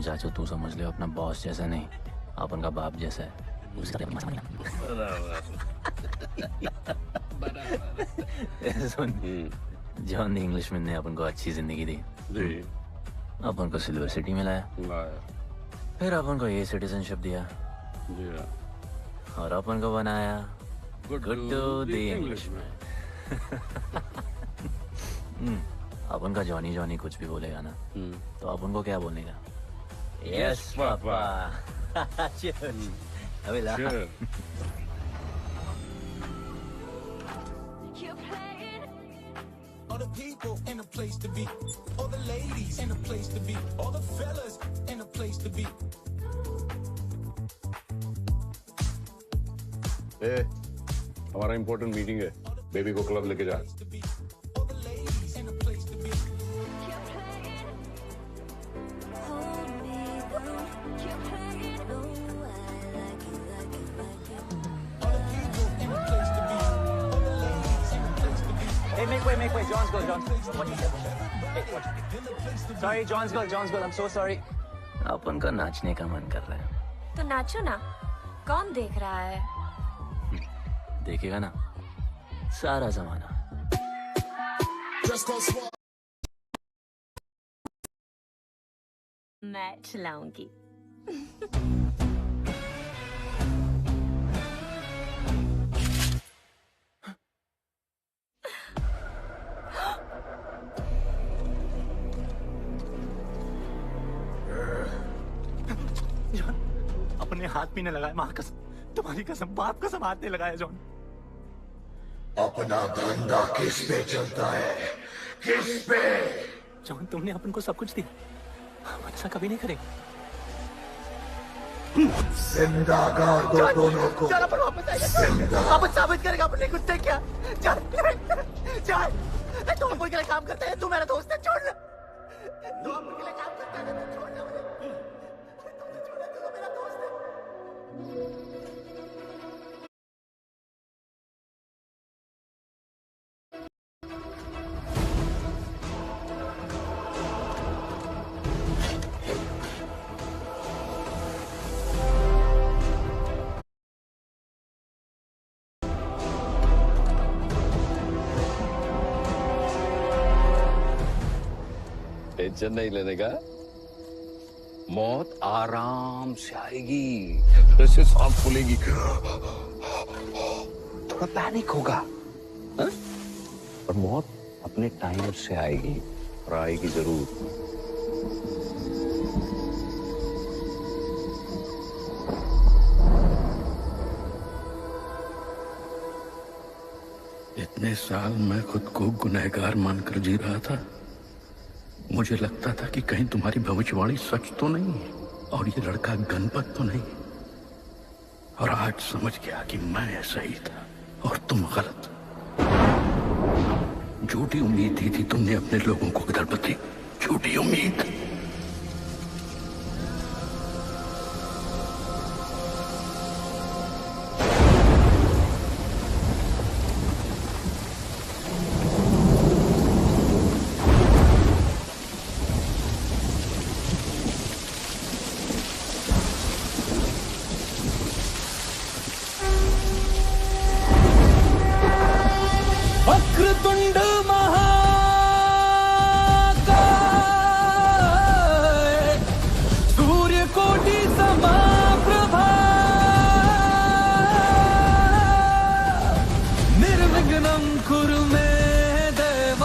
चाचू तू समझ ले अपना बॉस जैसा नहीं, अपन का बाप जैसा है। सुन, जॉन इंग्लिशमैन ने अपन को अच्छी जिंदगी दी, अपन को सिल्वर सिटी में लाया, फिर अपन को ये सिटीजनशिप दिया और अपन को बनाया गुड्डू द इंग्लिशमैन। अपन का जॉनी जॉनी कुछ भी बोलेगा ना तो अपन को क्या बोलने का? Yes papa. अबे ला। All the people in a place to be, all the ladies in a place to be, all the fellas in a place to be. ए, हमारा इम्पोर्टेंट मीटिंग है, बेबी को क्लब लेके जा। All the ladies in a place to be. All the people in a place to be, all the ladies in a place to be. Hey, make way, John's girl, John. What is that? Hey, what? Sorry, John's girl, I'm so sorry. अपन का नाचने का मन कर रहा है। तो नाचो ना, कौन देख रहा है? देखेगा ना सारा जमाना। मैं चलाऊंगी। जॉन, अपने हाथ भी नहीं लगाया, माँ कसम, तुम्हारी कसम, बाप कसम हाथ नहीं लगाया जॉन। अपना धंधा किस पे चलता है? किस पे? जॉन, तुमने अपन को सब कुछ दिया, हम ऐसा कभी नहीं करेंगे। जिंदा गाड़ दो दोनों को। चल अपन वापस आएंगे, अपन साबित करेगा अपने कुत्ते क्या। चल तू अपन के लिए काम करता है, तू मेरा दोस्त है, छोड़ ना। तू अपन के लिए काम करता है, तू छोड़ ना मुझे। तू छोड़, तू मेरा दोस्त है। टेंशन नहीं लेने का, मौत आराम से आएगी, वैसे सांस फूलेगी, थोड़ा पैनिक होगा, हा? और मौत अपने टाइम से आएगी और आएगी जरूर। इतने साल मैं खुद को गुनहगार मानकर जी रहा था। मुझे लगता था कि कहीं तुम्हारी भविष्यवाणी सच तो नहीं और ये लड़का गणपत तो नहीं, और आज समझ गया कि मैं सही था और तुम गलत। झूठी उम्मीद दी थी तुमने अपने लोगों को गणपति, झूठी उम्मीद। वक्रतुंड महाकाय, सूर्यकोटि समप्रभा, निर्विघ्नं कुरु मे देव,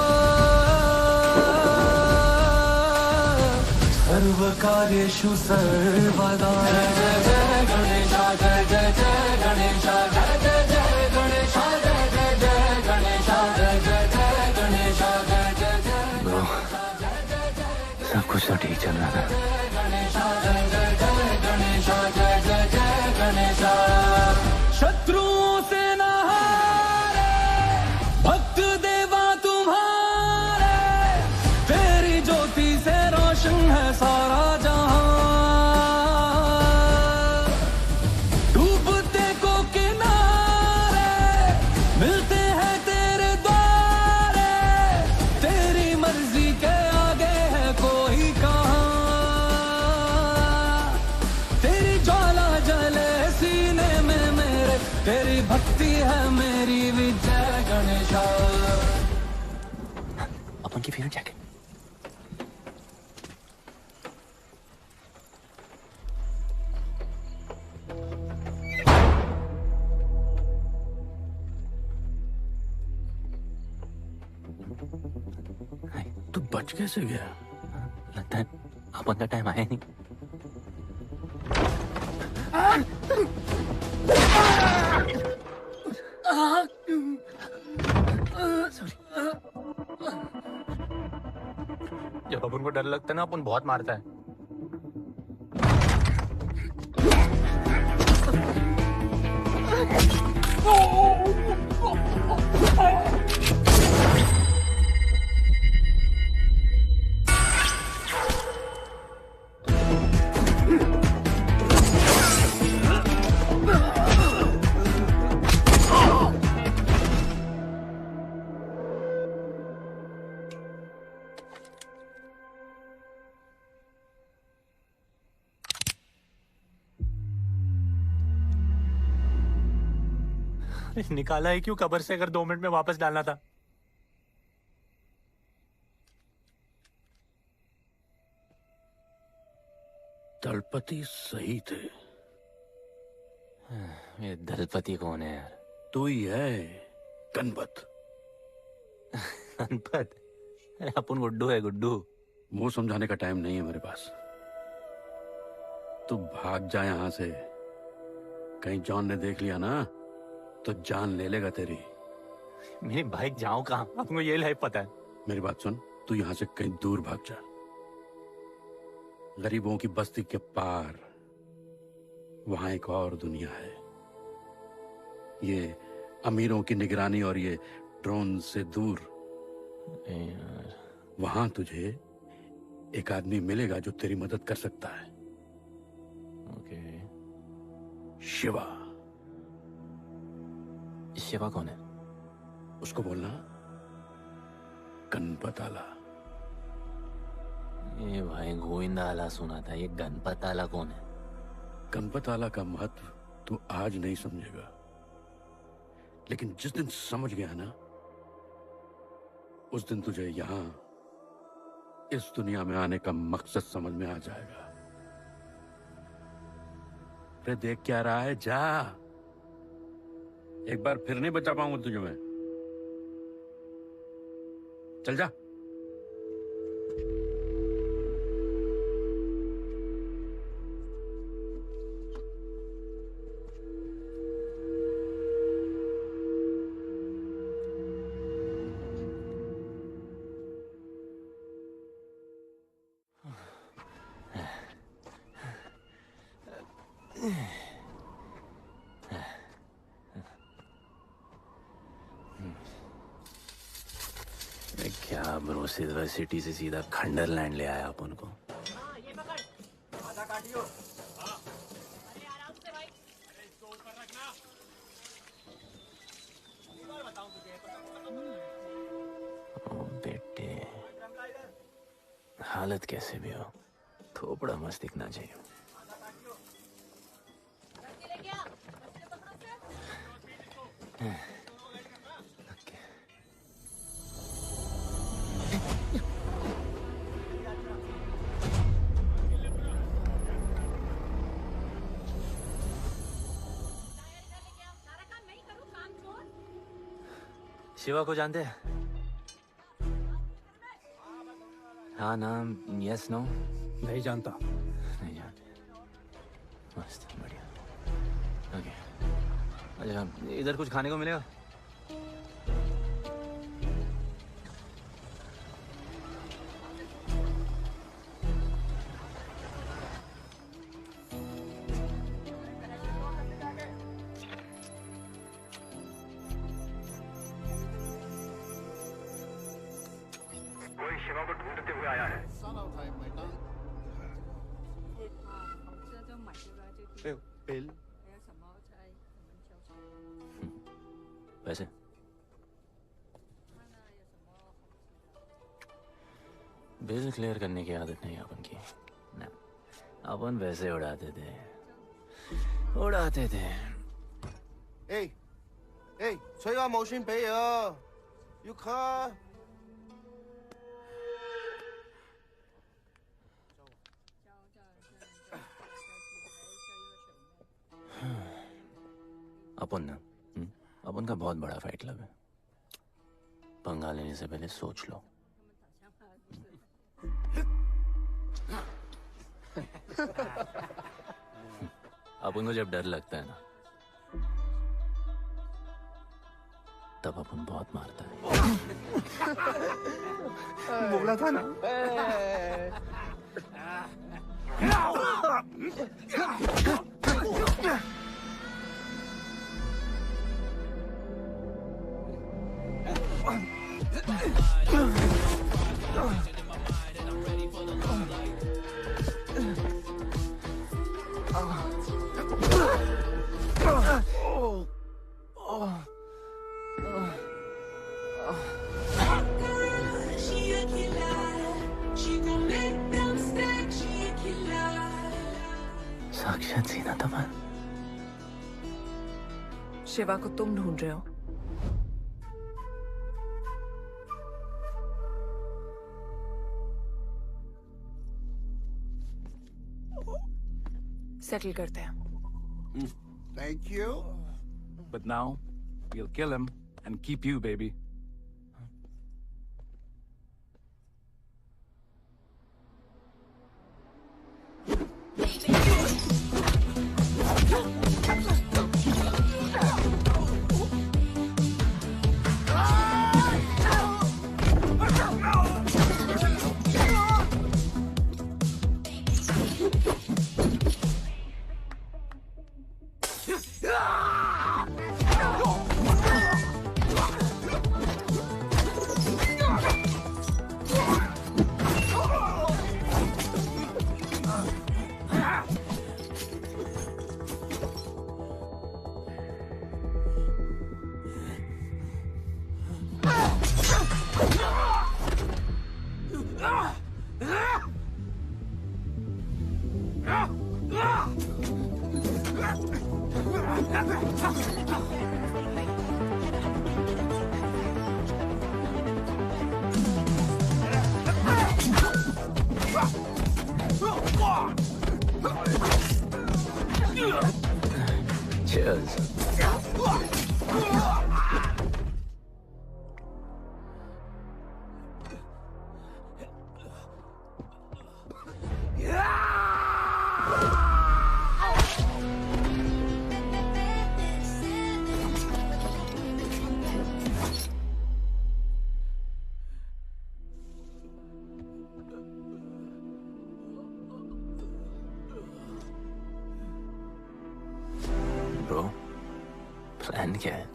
सर्वकार्येषु सर्वदा। जय जय जय गणेश, जय जय जय गणेश, जय जय जय गणेश, जय जय जय गणेश, जय जय जय गणेश, जय जय जय। ब्रो, सब कुछ तो ठीक चल रहा था। शत्रुओं से न हारे, भक्त देवा तुम्हारे, तेरी ज्योति से रोशन है सारा जहां। डूबते को किनारे मिलते हैं तेरे द्वारे, तेरी मर्जी के आगे है कोई कहां। की फिर जैकेट। तू बच कैसे गया? लगता है अपन का टाइम आया नहीं। जब अपन को डर लगता है ना, अपन बहुत मारता है। निकाला है क्यों कब्र से, अगर 2 मिनट में वापस डालना था? दलपति सही थे। ये दलपति कौन है यार? तू ही है, गणपत। गणपत? अरे अपन गुड्डू है, गुड्डू। मुंह समझाने का टाइम नहीं है मेरे पास। तू भाग जा यहां से। कहीं जॉन ने देख लिया ना तो जान ले लेगा तेरी। मेरी बाइक जाऊं कहाँ? आपको ये लाइफ पता है। मेरी बात सुन, तू यहां से कहीं दूर भाग जा। गरीबों की बस्ती के पार वहां एक और दुनिया है। ये अमीरों की निगरानी और ये ड्रोन से दूर। वहां तुझे एक आदमी मिलेगा जो तेरी मदद कर सकता है। ओके। शिवा। शिवा कौन है? उसको बोलना गणपत आला। ये भाई गोविंदा आला सुना था, ये गणपत आला कौन है? गणपत आला का महत्व तू आज नहीं समझेगा, लेकिन जिस दिन समझ गया ना, उस दिन तुझे यहां इस दुनिया में आने का मकसद समझ में आ जाएगा। अरे देख क्या रहा है, जा। एक बार फिर नहीं बचा पाऊंगा तुझे मैं। चल जा। क्या ब्रो, सिल्वर सिटी से सीधा खंडरलैंड ले आया अपन को। ओ बेटे, हालत कैसे भी हो, थोपड़ा मस्त दिखना चाहिए। शिवा को जानते हैं? हाँ, नाम यस नो? नहीं जानता। नहीं जानते। मस्त, बढ़िया। ओके। अच्छा, इधर कुछ खाने को मिलेगा? शिवा को ढूंढते हुए आया है। बिल वैसे बिल क्लियर करने की आदत नहीं अपन की ना। अपन वैसे उड़ाते थे।吹下冇先俾啊，要卡。अपन ना अपन का बहुत बड़ा फाइट क्लब है। पंगा लेने से पहले सोच लो। अपन को जब डर लगता है ना तब अपन बहुत मारता है। बोला था ना। साक्षात सीना तमन। शिवा को तुम ढूंढ रहे हो? सेटल करते हैं। Thank you. But now, we'll kill him and keep you, baby. Cheers. Bro, plan क्या है?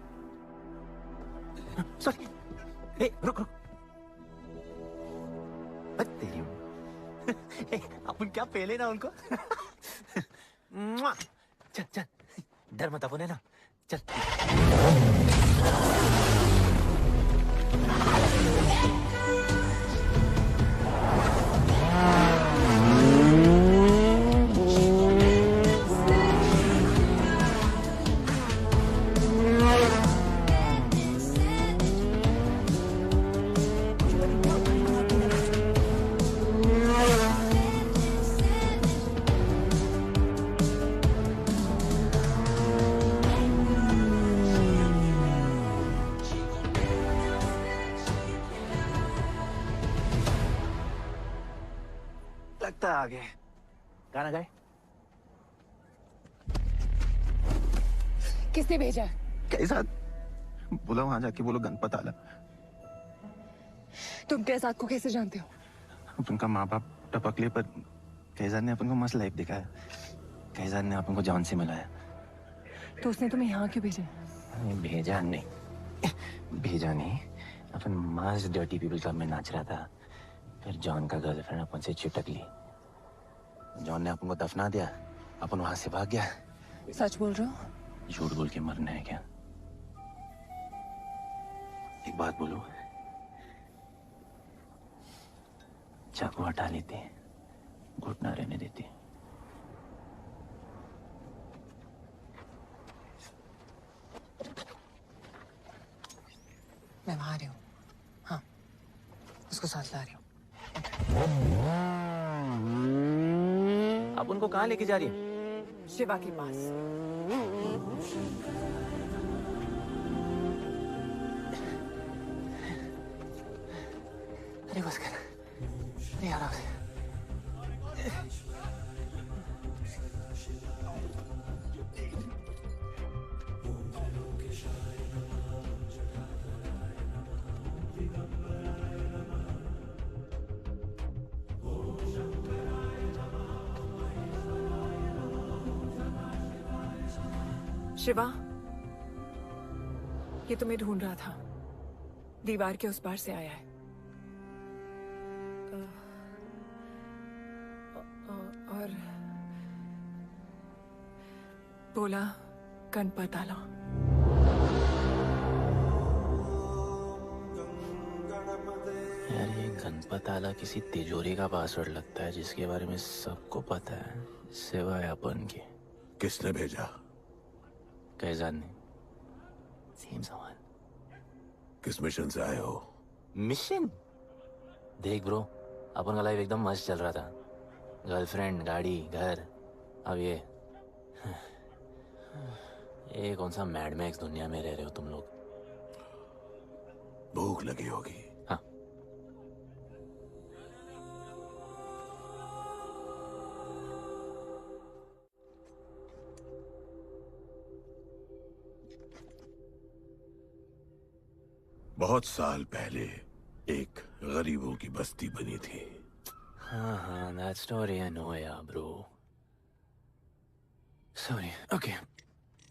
सॉरी। ए, रुक रुक। तेरी अपन क्या पहले ना उनको। चल चल, डर मत अपन है ना। चल। लगता है आगे गाना गाए। किसने भेजा? कैसा बोला वहां जाके बोलो गणपत आला। तुम कैसाद को कैसे जानते हो? अपन का माँ बाप टपकले पर कैजाद ने अपन को मस्त लाइफ दिखाया। कैजाद ने अपन को जान से मिलाया। तो उसने तुम्हें यहाँ क्यों भेजा? भेजा नहीं अपन मस्त डर्टी पीपल क्लब में नाच रहा था। फिर जॉन का गर्लफ्रेंड अपन से चिपक ली। जॉन ने अपन को दफना दिया। अपन वहां से भाग गया। सच बोल रहे हो? झूठ बोल के मरना है क्या? एक बात बोलूं, चाकू हटा लेते, घुटना रहने देते। मैं वहां आ रही हूँ। हाँ, उसको साथ ला रही हूँ। आप उनको कहाँ लेके जा रही है? शिवा के पास। अरे बस कर, अरे आराम से। शिवा, ये तुम्हें ढूंढ रहा था। दीवार के उस पार से आया है। और बोला गणपत आला। यार ये गणपत आला किसी तिजोरी का पासवर्ड लगता है जिसके बारे में सबको पता है सिवाय अपन के। किसने भेजा? कैजान ने। सेम सवाल। किस मिशन से आए हो? मिशन? देख ब्रो, अपन का लाइफ एकदम मस्त चल रहा था। गर्लफ्रेंड, गाड़ी, घर। अब ये कौन सा मैड मैक्स दुनिया में रह रहे हो तुम लोग? भूख लगी होगी। हाँ। बहुत साल पहले एक गरीबों की बस्ती बनी थी। हाँ, that story I know, yeah, bro. Sorry. Okay,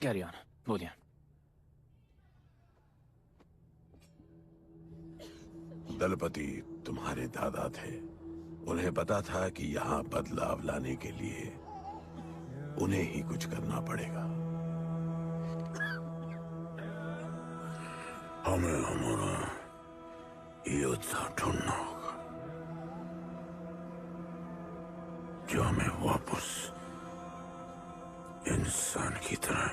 carry on. बोलिए। दलपति तुम्हारे दादा थे। उन्हें पता था कि यहाँ बदलाव लाने के लिए उन्हें ही कुछ करना पड़ेगा। हमें हमारा योद्धा ढूंढना होगा जो हमें वापस इंसान की तरह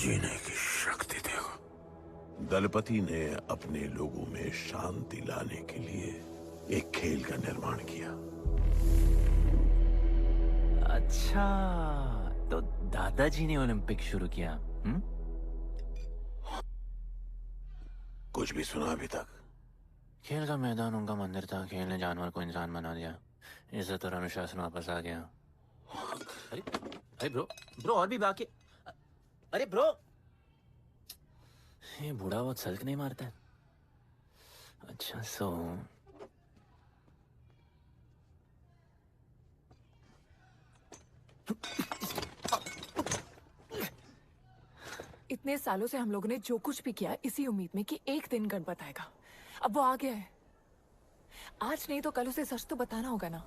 जीने की शक्ति देगा। दलपति ने अपने लोगों में शांति लाने के लिए एक खेल का निर्माण किया। अच्छा, तो दादाजी ने ओलंपिक शुरू किया। कुछ भी सुना अभी तक? खेल का मैदान उनका मंदिर था। खेल ने जानवर को इंसान बना दिया। इज्जत और अनुशासन वापस आ गया। अरे अरे ब्रो और भी बाकी। अरे ब्रो, ये बूढ़ा बहुत सल्क नहीं मारता है। अच्छा सो इतने सालों से हम लोगों ने जो कुछ भी किया इसी उम्मीद में कि एक दिन गणपत आएगा। अब वो आ गया है। आज नहीं तो कल उसे सच तो बताना होगा ना।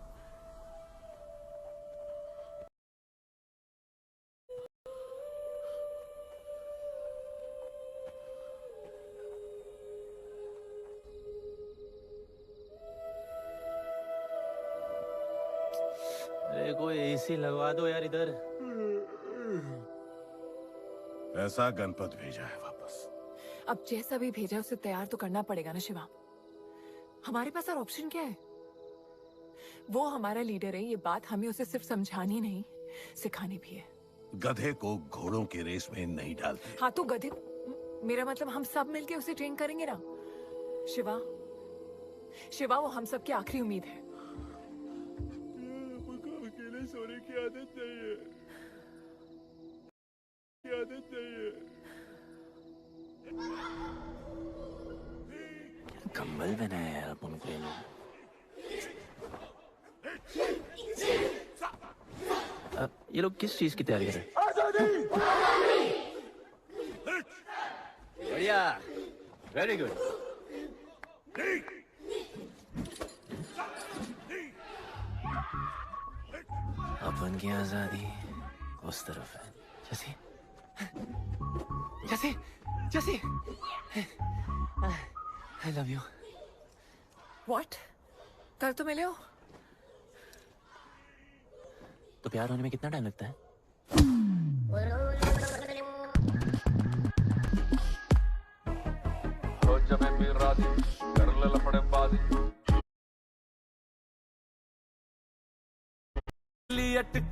अरे कोई एसी लगवा दो यार इधर। ऐसा गणपत भेजा है वापस। अब जैसा भी भेजा उसे तैयार तो करना पड़ेगा ना शिवा। हमारे पास और ऑप्शन क्या है? वो हमारा लीडर है, ये बात हमें उसे सिर्फ समझानी नहीं सिखानी भी है। गधे को घोड़ों की रेस में नहीं डालते। हाँ तो गधे, मेरा मतलब हम सब मिलके उसे ट्रेन करेंगे ना। शिवा, शिवा वो हम सब की आखिरी उम्मीद है। अकेले सोने की आदत नहीं है। आदत नहीं है। कंबल बनाया यार अपन को ये लोग। ये लोग किस चीज की तैयारी कर रहे हैं? बढ़िया, वेरी गुड। अपन की आजादी उस तरफ है। जैसे जैसे जैसे I love you. What? कल तो मिले हो? तो प्यार होने में कितना टाइम लगता है?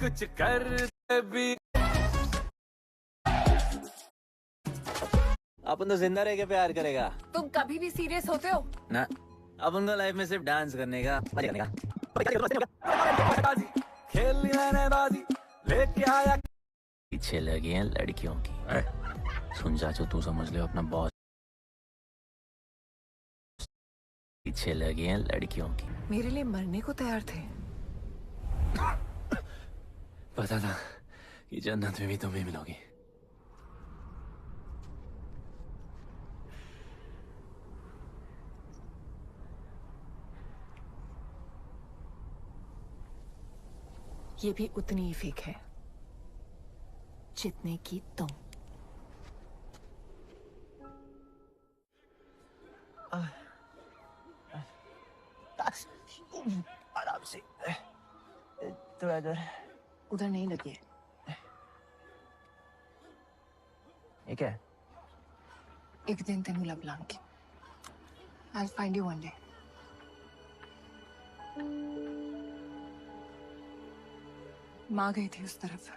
कुछ कर भी अपन तो जिंदा रह के प्यार करेगा। तुम कभी भी सीरियस होते हो? ना, अपन को लाइफ में सिर्फ डांस करने का मजा करने का खेलनी मैंने बाजी लेके आया पीछे लगी हैं लड़कियों की। सुन चाचू, तू समझ ले अपना बॉस पीछे लगी हैं लड़कियों की। मेरे लिए मरने को तैयार थे। पता था कि जन्नत में भी तुम ही मिलोगी। ये भी उतनी ही फेक है जितने की तुम। आराम से थोड़ा इधर। उधर नहीं लगी है। ये क्या है? एक दिन तेनू लब Langi. I'll find you one day. माँ गई थी उस तरफ,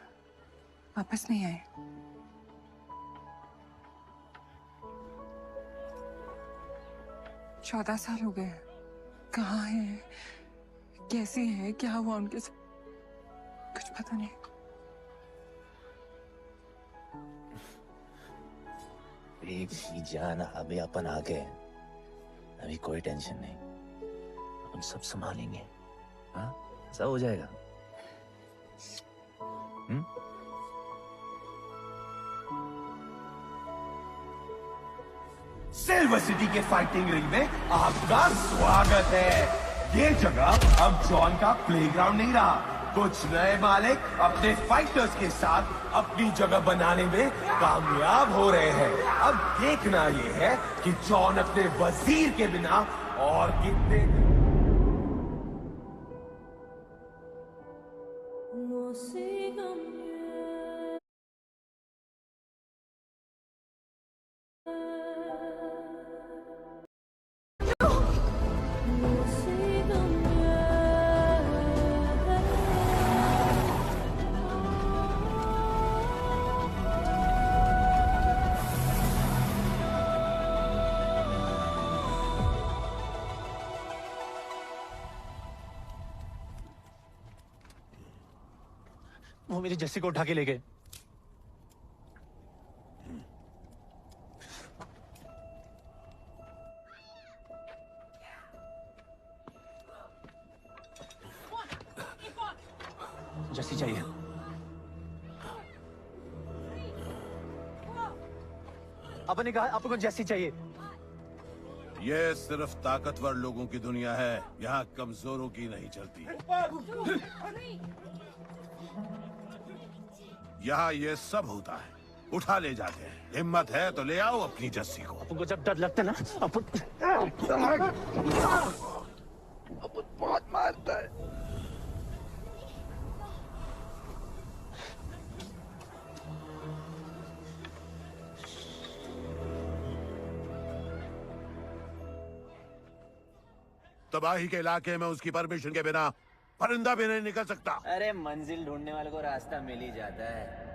वापस नहीं आए। चौदह साल हो गए। कहाँ है, कैसी है, क्या हुआ उनके साथ, कुछ पता नहीं। बेबी जान, अभी अपन आ गए, अभी कोई टेंशन नहीं, अपन सब संभालेंगे। हाँ, सब हो जाएगा। सिल्वर सिटी के फाइटिंग रिंग में आपका स्वागत है। ये जगह अब जॉन का प्लेग्राउंड नहीं रहा। कुछ नए मालिक अपने फाइटर्स के साथ अपनी जगह बनाने में कामयाब हो रहे हैं। अब देखना ये है कि जॉन अपने वजीर के बिना और कितने वो मेरी जस्सी को उठा के ले गए। जस्सी चाहिए। अपन ने कहा आपको जस्सी चाहिए। ये सिर्फ ताकतवर लोगों की दुनिया है, यहाँ कमजोरों की नहीं चलती। यहाँ ये सब होता है, उठा ले जाते हैं। हिम्मत है तो ले आओ अपनी जस्सी को। अपन को जब डर लगता है ना, अपन बहुत मारता है। तबाही के इलाके में उसकी परमिशन के बिना परिंदा भी नहीं निकल सकता। अरे मंजिल ढूंढने वाले को रास्ता मिल ही जाता है।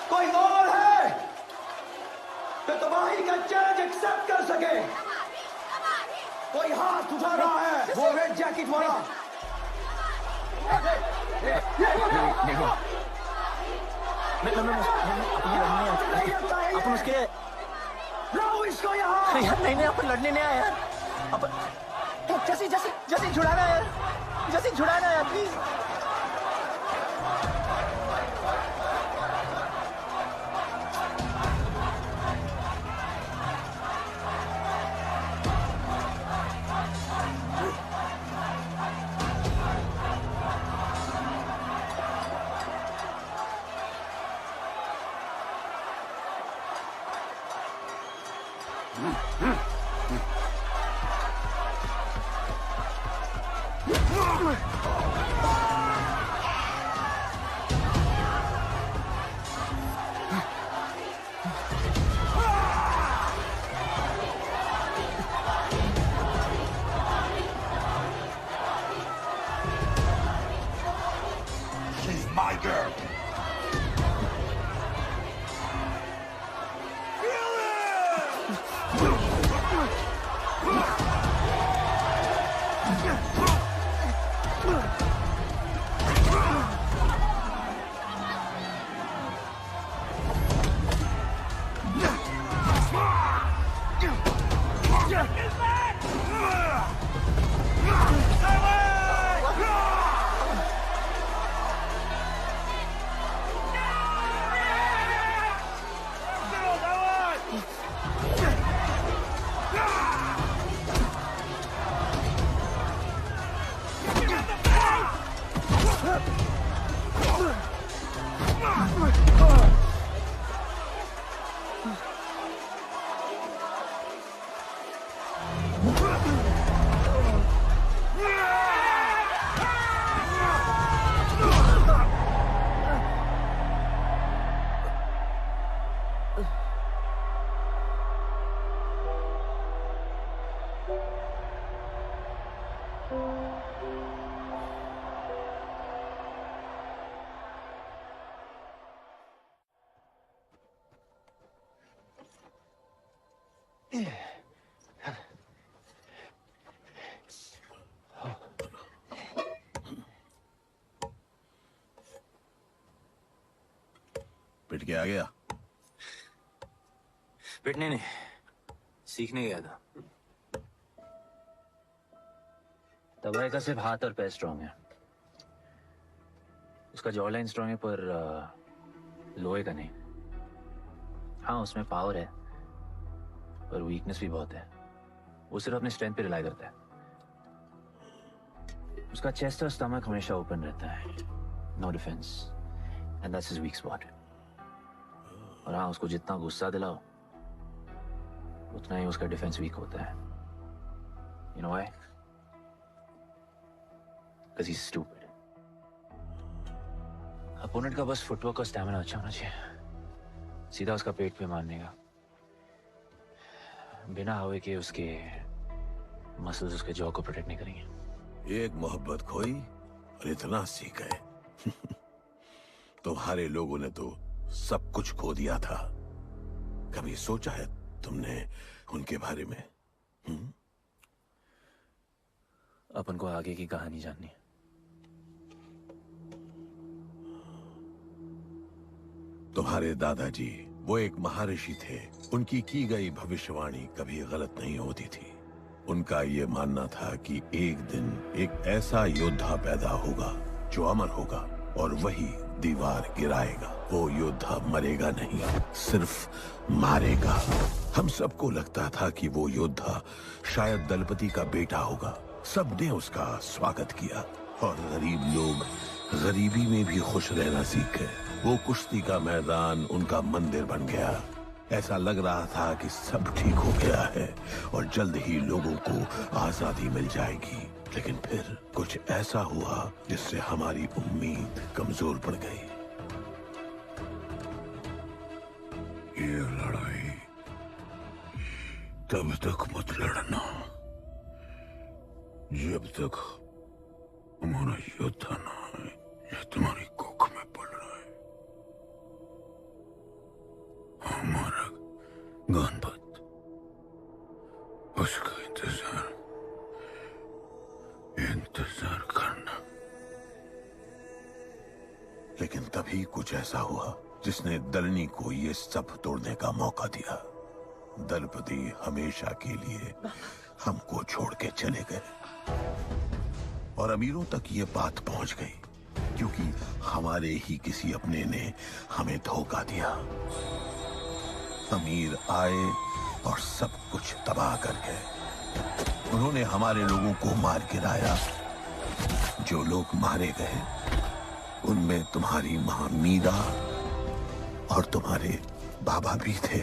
कोई और है तो तबाही का चैलेंज एक्सेप्ट कर सके? कोई हाथ उठा रहा है, वो रेड जैकेट वाला। अपन उसके लाओ इसको यहाँ। यार नहीं अपन लड़ने नहीं आया यार। अपन जैसी जैसी जैसी छुड़ाना यार, जैसी छुड़ाना यार प्लीज। my girl. पिट के आ गया? पिटने नहीं, सीखने गया था। तबाही का सिर्फ हाथ और पैर स्ट्रांग है, उसका जॉ लाइन स्ट्रांग है, पर लोहे का नहीं। हाँ, उसमें पावर है, पर वीकनेस भी बहुत है। वो सिर्फ अपने स्ट्रेंथ पे रिलाई करता है। उसका चेस्ट और स्टमक हमेशा ओपन रहता है, no defence, and that's his weak spot. और हाँ, उसको जितना गुस्सा दिलाओ उतना ही उसका डिफेंस वीक होता है। You know why? Because he's stupid. Opponent का बस फुटवर्क और स्टैमिना अच्छा होना चाहिए, सीधा उसका पेट पे मारने का, बिना हवा के उसके मसल्स उसके जॉ को प्रोटेक्ट नहीं करेंगे। एक मोहब्बत खोई और इतना सीख गए। तुम्हारे लोगों ने तो सब कुछ खो दिया था। कभी सोचा है तुमने उनके बारे में? अपन को आगे की कहानी जाननी है। तुम्हारे दादाजी वो एक महर्षि थे। उनकी की गई भविष्यवाणी कभी गलत नहीं होती थी। उनका ये मानना था कि एक दिन एक ऐसा योद्धा पैदा होगा जो अमर होगा और वही दीवार गिराएगा। वो योद्धा मरेगा नहीं, सिर्फ मारेगा। हम सबको लगता था कि वो योद्धा शायद दलपति का बेटा होगा। सबने उसका स्वागत किया और गरीब लोग गरीबी में भी खुश रहना सीख गए। वो कुश्ती का मैदान उनका मंदिर बन गया। ऐसा लग रहा था कि सब ठीक हो गया है और जल्द ही लोगों को आजादी मिल जाएगी। लेकिन फिर कुछ ऐसा हुआ जिससे हमारी उम्मीद कमजोर पड़ गई। ये लड़ाई तब तक मत लड़ना जब तक हमारा योद्धा ना है या तुम्हारी कोख में पड़ रहा है। हमारा गणपत, उसका इंतजार करना। लेकिन तभी कुछ ऐसा हुआ जिसने दलनी को ये सब तोड़ने का मौका दिया। दलपति हमेशा के लिए हमको छोड़ के चले गए और अमीरों तक ये बात पहुंच गई क्योंकि हमारे ही किसी अपने ने हमें धोखा दिया। अमीर आए और सब कुछ तबाह कर गए। उन्होंने हमारे लोगों को मार गिराया। जो लोग मारे गए उनमें तुम्हारी माँ मीरा और तुम्हारे बाबा भी थे।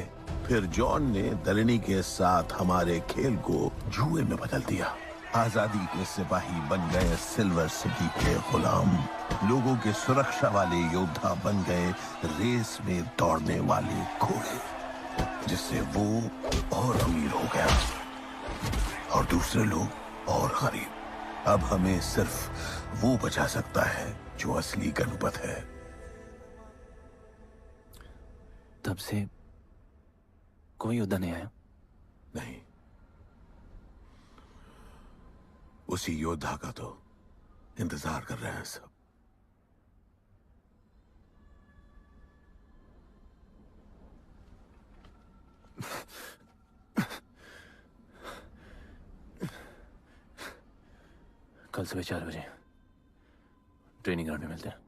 फिर जॉन ने दलनी के साथ हमारे खेल को जुए में बदल दिया। आजादी के सिपाही बन गए सिल्वर सिटी के गुलाम। लोगों के सुरक्षा वाले योद्धा बन गए रेस में दौड़ने वाले घोड़े, जिससे वो और अमीर हो गया और दूसरे लोग और गरीब। अब हमें सिर्फ वो बचा सकता है जो असली गणपत है। तब से कोई योद्धा नहीं आया? नहीं, उसी योद्धा का तो इंतजार कर रहे हैं सब। कल सुबह 4 बजे ट्रेनिंग ग्राउंड में मिलते हैं।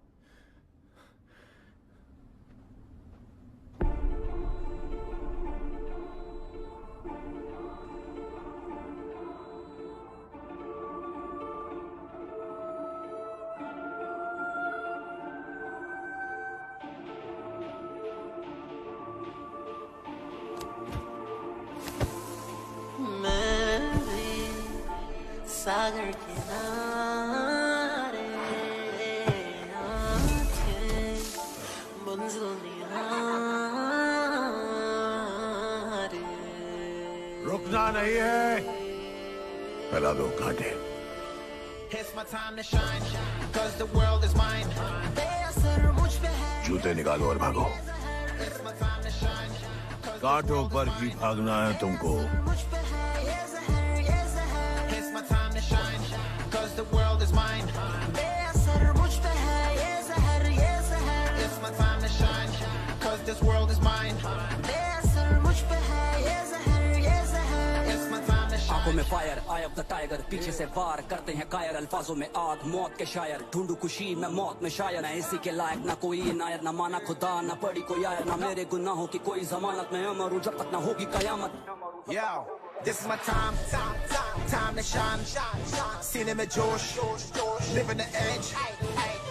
सागर किनारे आंखें मंजिल निहारे। रुकना नहीं है, फैला दो कांटे। जूते निकालो और भागो। कांटों पर ही भागना है तुमको। The world is mine. बेअसर मुझ पे है ये ज़हर, ये ज़हर। It's my time to shine, 'cause this world is mine. बेअसर मुझ पे है ये ज़हर, ये ज़हर। It's my time to shine. आंखों में fire, I of the tiger, पीछे से वार करते हैं कायर, अल्फाजों में आग, मौत के शायर, ढूंढू खुशी मैं मौत में शायर। मैं इसी के लायक ना कोई इनायत, ना माना खुदा, ना पड़ी कोई आयर, ना मेरे गुनाहों की कोई जमानत। मैं अमर हूँ जब तक ना होगी कयामत। Yo, this is my time, time to shine. सीने में जोश, living the edge.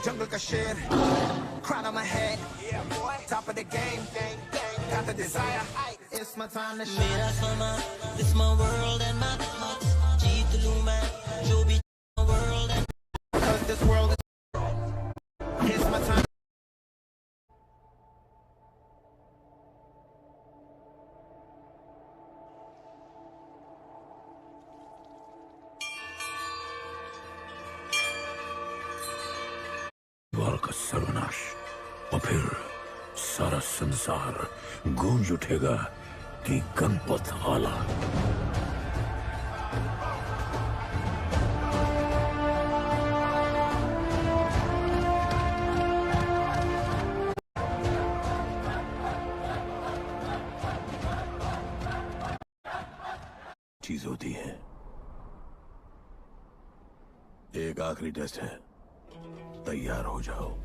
Jungle का शेर, crown on my head. Top of the game, got the desire. It's my time to shine. मेरा समा, this my world and my thoughts. जीत लूँ मैं जो भी world and 'cause this world is it's my time. का सर्वनाश और फिर सारा संसार गूंज उठेगा कि गणपत आला। चीज होती है। एक आखिरी टेस्ट है, तैयार हो जाओ।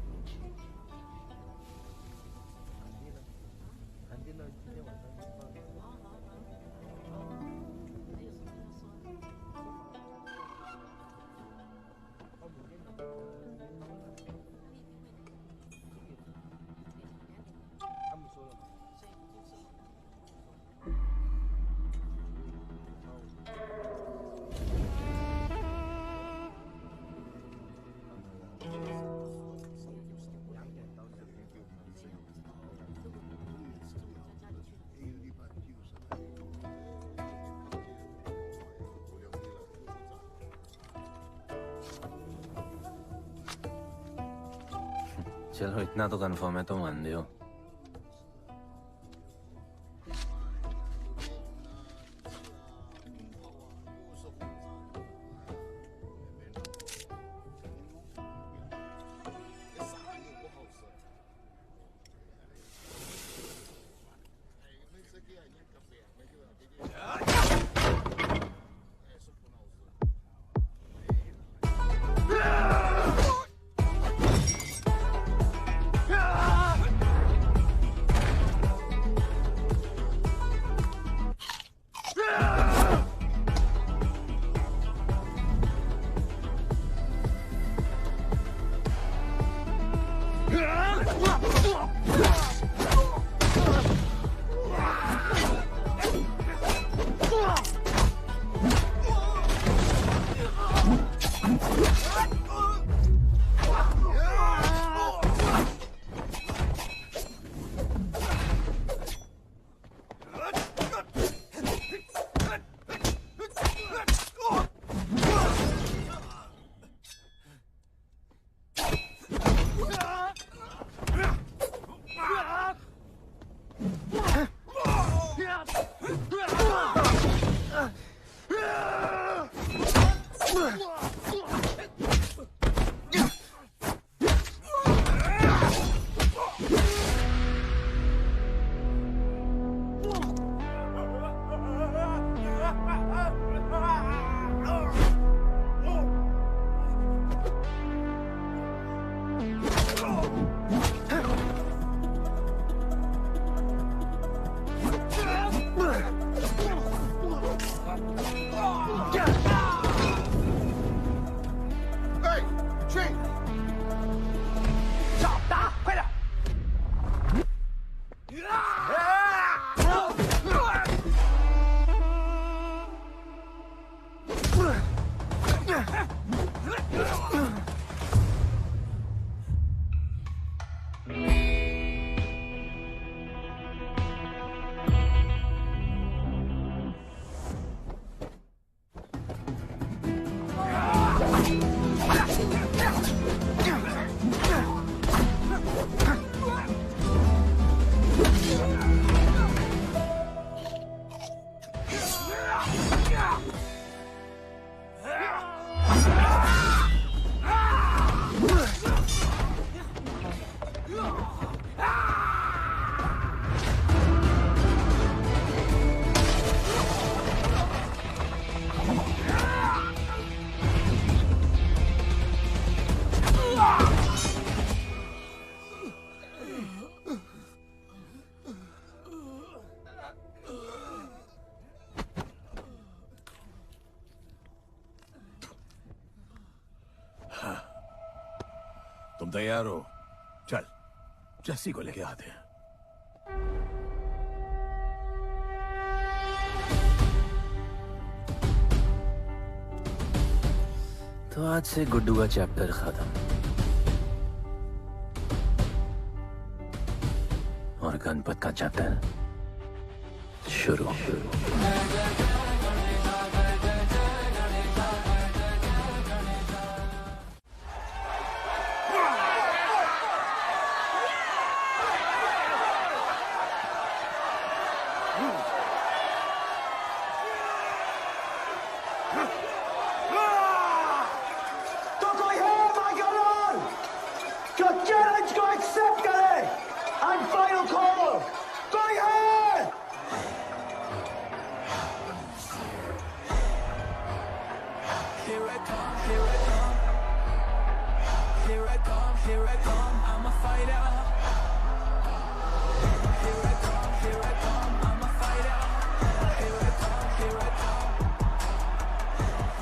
चलो इतना तो कंफर्म है तो मान दो। तुम तैयार हो? चल जस्सी को लेके आते हैं। तो आज से गुड्डू का चैप्टर खत्म और गणपत का चैप्टर शुरू।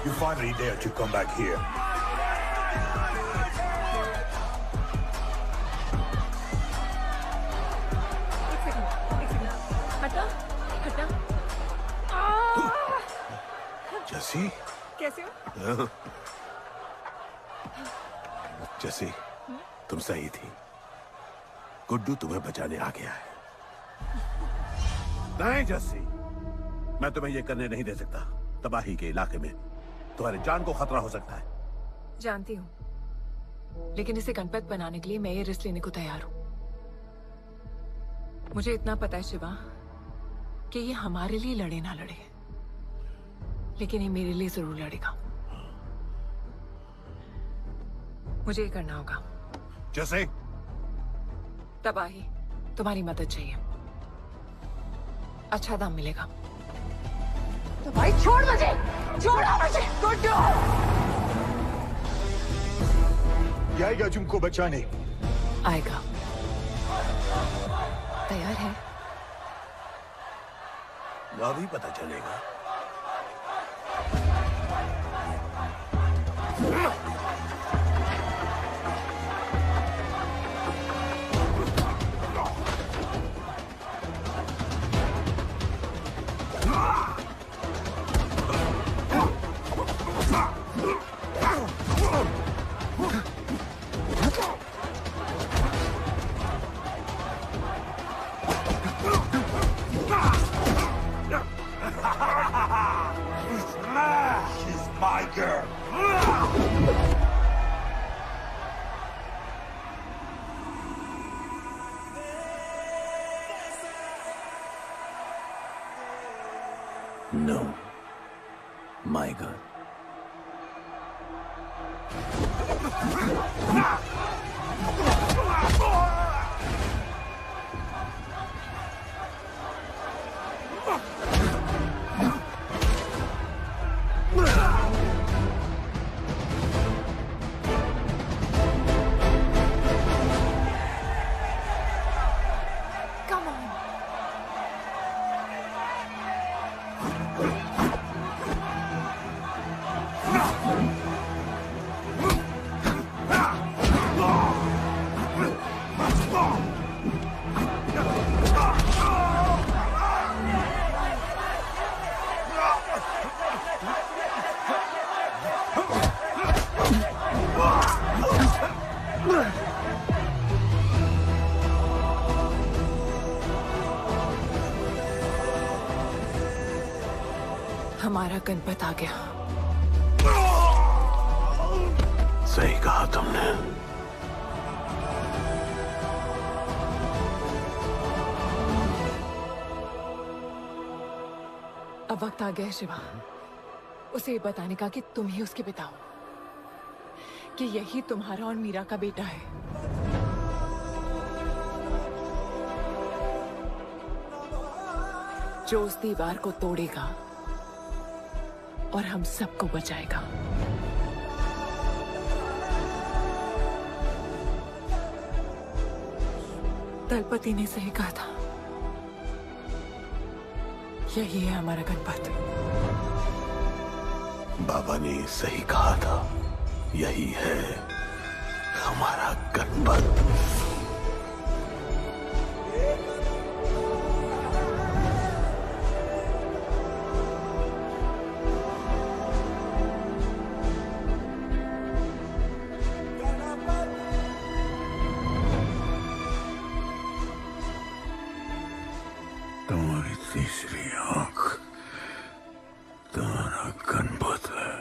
You finally dare to come back here. हटा हटा। जस्सी कैसे हो? जस्सी तुम सही थी। गुड्डू तुम्हें बचाने आ गया है। नहीं जस्सी, मैं तुम्हें यह करने नहीं दे सकता। तबाही के इलाके में तुम्हारी जान को खतरा हो सकता है। जानती हूँ, लेकिन इसे गणपत बनाने के लिए मैं ये रिस्क लेने को तैयार हूँ। मुझे इतना पता है शिवा कि ये हमारे लिए लड़े ना लड़े, लेकिन ये मेरे लिए जरूर लड़ेगा। मुझे ये करना होगा। जैसे तबाही, तुम्हारी मदद चाहिए। अच्छा दाम मिलेगा। तो भाई छोड़ मुझे, छोड़ो मुझे। गुड्डू आएगा तुमको बचाने। आएगा। तैयार है? अभी पता चलेगा। She's my girl. No, my girl. हमारा गणपत आ गया। सही कहा तुमने। अब वक्त आ गया है शिवा, उसे ये बताने का कि तुम ही उसके पिता हो, कि यही तुम्हारा और मीरा का बेटा है। जो उस दीवार को तोड़ेगा और हम सबको बचाएगा। दलपति ने सही कहा था, यही है हमारा गणपत। बाबा ने सही कहा था, यही है हमारा गणपत। तुम्हारी तीसरी आंख तुम्हारा गणपत है।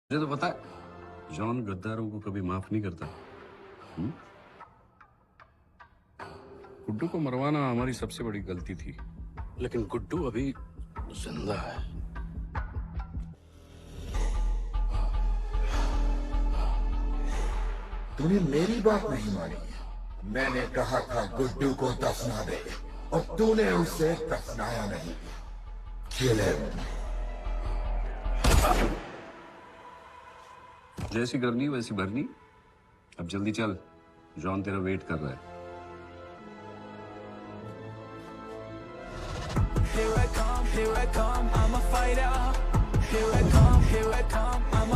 मुझे तो पता है जॉन गद्दारों को कभी माफ नहीं करता। गुड्डू को मरवाना हमारी सबसे बड़ी गलती थी, लेकिन गुड्डू अभी जिंदा है। तूने मेरी बात नहीं मानी। मैंने कहा था गुड्डू को दफना दे और तूने उसे दफनाया नहीं। Kill him. जैसी करनी वैसी भरनी। अब जल्दी चल, जॉन तेरा वेट कर रहा है। Here I come, I'm a fighter. Here I come, here I come, I'm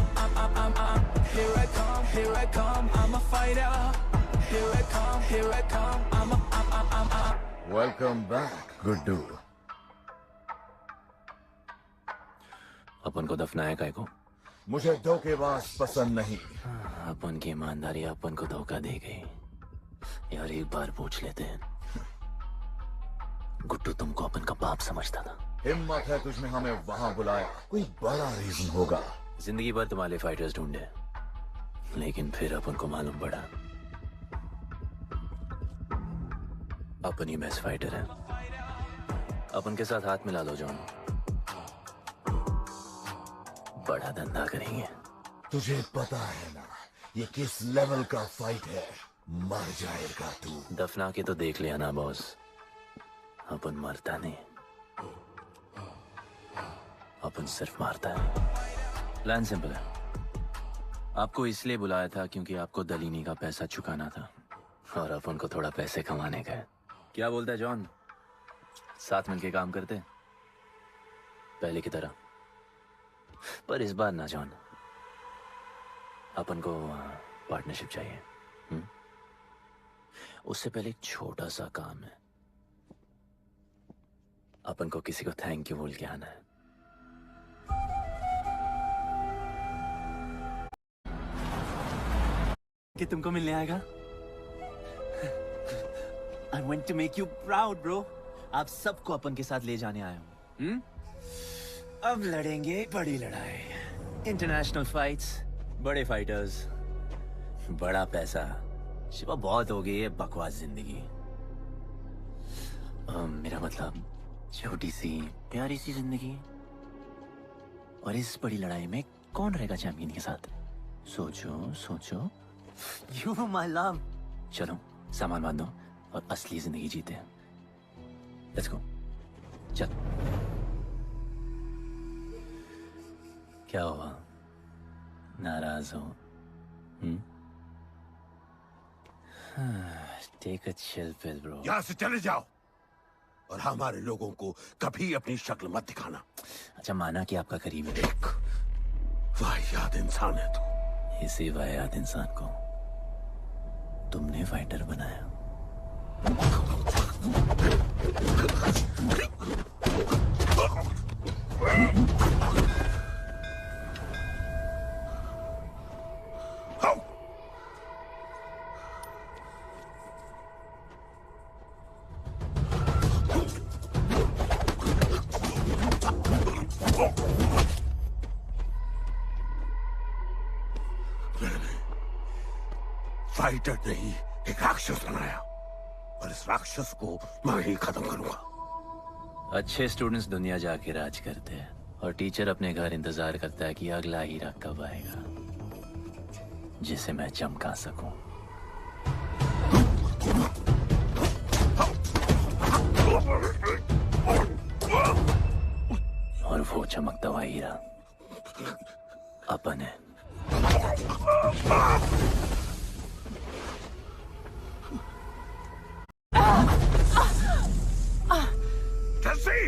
here I come, I'm a fighter. Here I come, I'm Welcome back, Guddu. अपन को दफनाया काय को? मुझे धोखेबाज पसंद नहीं। अपन की ईमानदारी अपन को धोखा दे गई। यार एक बार पूछ लेते हैं, गुड्डू तुमको अपन का बाप समझता था। हिम्मत है तुझमें हमें वहां बुलाया, कोई बड़ा रीजन होगा। जिंदगी भर तुम्हारे फाइटर्स ढूंढे, लेकिन फिर अपन को मालूम पड़ा अपन ही बेस्ट फाइटर है। अपन के साथ हाथ मिला लो जॉन, बड़ा धंधा करेंगे। तुझे पता है ना ये किस लेवल का फाइट है। मर जाएगा तू। दफना के तो देख लिया ना बॉस, अपन मरता नहीं, अपन सिर्फ मारता है। प्लान सिंपल है, आपको इसलिए बुलाया था क्योंकि आपको दलीनी का पैसा चुकाना था और अपन को थोड़ा पैसे कमाने का है। क्या बोलता है जॉन, साथ मिलके काम करते पहले की तरह? पर इस बार ना जॉन, अपन को पार्टनरशिप चाहिए। उससे पहले एक छोटा सा काम है, अपन को किसी को थैंक यू बोल के आना है। कि तुमको मिलने आएगा। I want to make you proud, bro. आप सबको अपन के साथ ले जाने आया हूँ। अब लड़ेंगे बड़ी लड़ाई, इंटरनेशनल फाइट्स, बड़े फाइटर्स, बड़ा पैसा। शिवा बहुत हो गई है बकवास जिंदगी। मेरा मतलब छोटी सी प्यारी सी जिंदगी, और इस बड़ी लड़ाई में कौन रहेगा चैंपियन के साथ? सोचो सोचो। You my love. चलो सामान बांधो और असली जिंदगी जीते हैं। Let's go. चल। क्या हुआ, नाराज हो? Take a chill pill bro. यहाँ से चले जाओ और हमारे लोगों को कभी अपनी शक्ल मत दिखाना। अच्छा, माना कि आपका करीब है। एक वाहियात इंसान है तू। इसी वाहियात इंसान को तुमने फाइटर बनाया। फाइटर नहीं, एक राक्षस बनाया, और इस राक्षस को मैं ही खत्म करूंगा। अच्छे स्टूडेंट्स दुनिया जाके राज करते हैं, और टीचर अपने घर इंतजार करता है कि अगला हीरा कब आएगा जिसे मैं चमका सकूं। और वो चमकता हुआ हीरा अपन है। जस्सी!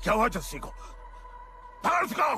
क्या हुआ जस्सी को? बाहर सिखाओ।